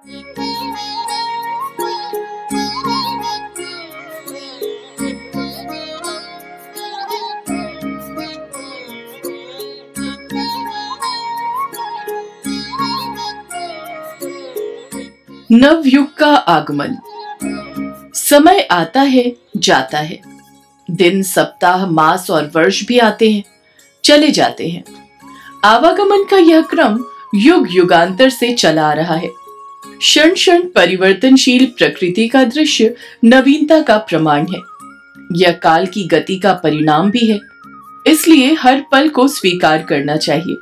नवयुग का आगमन। समय आता है, जाता है। दिन, सप्ताह, मास और वर्ष भी आते हैं, चले जाते हैं। आवागमन का यह क्रम युग युगांतर से चला आ रहा है। क्षण क्षण परिवर्तनशील प्रकृति का दृश्य नवीनता का प्रमाण है। यह काल की गति का परिणाम भी है, इसलिए हर पल को स्वीकार करना चाहिए,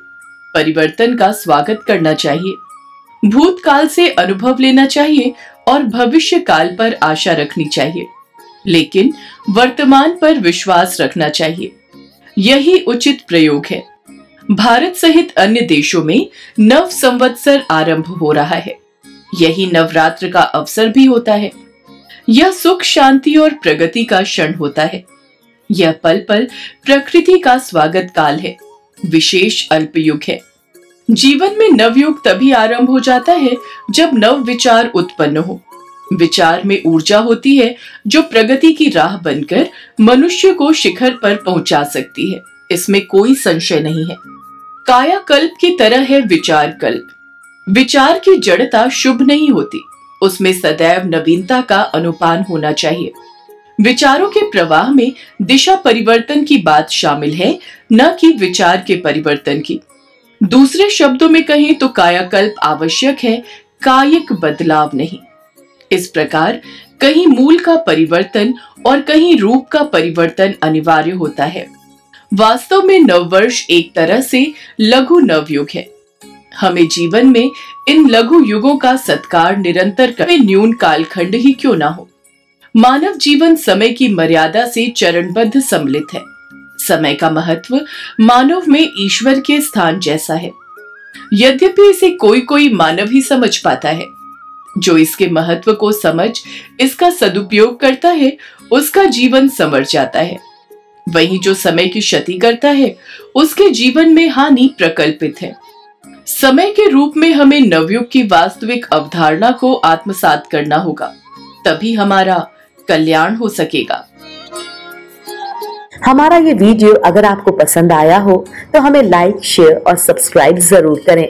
परिवर्तन का स्वागत करना चाहिए, भूतकाल से अनुभव लेना चाहिए और भविष्य काल पर आशा रखनी चाहिए, लेकिन वर्तमान पर विश्वास रखना चाहिए। यही उचित प्रयोग है। भारत सहित अन्य देशों में नव संवत्सर आरंभ हो रहा है। यही नवरात्र का अवसर भी होता है। यह सुख, शांति और प्रगति का क्षण होता है। यह पल पल प्रकृति का स्वागत काल है, विशेष अल्पयुग है। जीवन में नवयुग तभी आरंभ हो जाता है जब नव विचार उत्पन्न हो। विचार में ऊर्जा होती है जो प्रगति की राह बनकर मनुष्य को शिखर पर पहुंचा सकती है, इसमें कोई संशय नहीं है। कायाकल्प की तरह है विचार कल्प। विचार की जड़ता शुभ नहीं होती, उसमें सदैव नवीनता का अनुपान होना चाहिए। विचारों के प्रवाह में दिशा परिवर्तन की बात शामिल है, न कि विचार के परिवर्तन की। दूसरे शब्दों में कहें तो कायाकल्प आवश्यक है, कायिक बदलाव नहीं। इस प्रकार कहीं मूल का परिवर्तन और कहीं रूप का परिवर्तन अनिवार्य होता है। वास्तव में नववर्ष एक तरह से लघु नवयुग है। हमें जीवन में इन लघु युगों का सत्कार निरंतर करें, न्यून कालखंड ही क्यों ना हो। मानव जीवन समय की मर्यादा से चरणबद्ध सम्मिलित है। समय का महत्व मानव में ईश्वर के स्थान जैसा है। यद्यपि इसे कोई कोई मानव ही समझ पाता है। जो इसके महत्व को समझ इसका सदुपयोग करता है, उसका जीवन संवर जाता है। वहीं जो समय की क्षति करता है, उसके जीवन में हानि प्रकल्पित है। समय के रूप में हमें नवयुग की वास्तविक अवधारणा को आत्मसात करना होगा, तभी हमारा कल्याण हो सकेगा। हमारा ये वीडियो अगर आपको पसंद आया हो तो हमें लाइक, शेयर और सब्सक्राइब जरूर करें।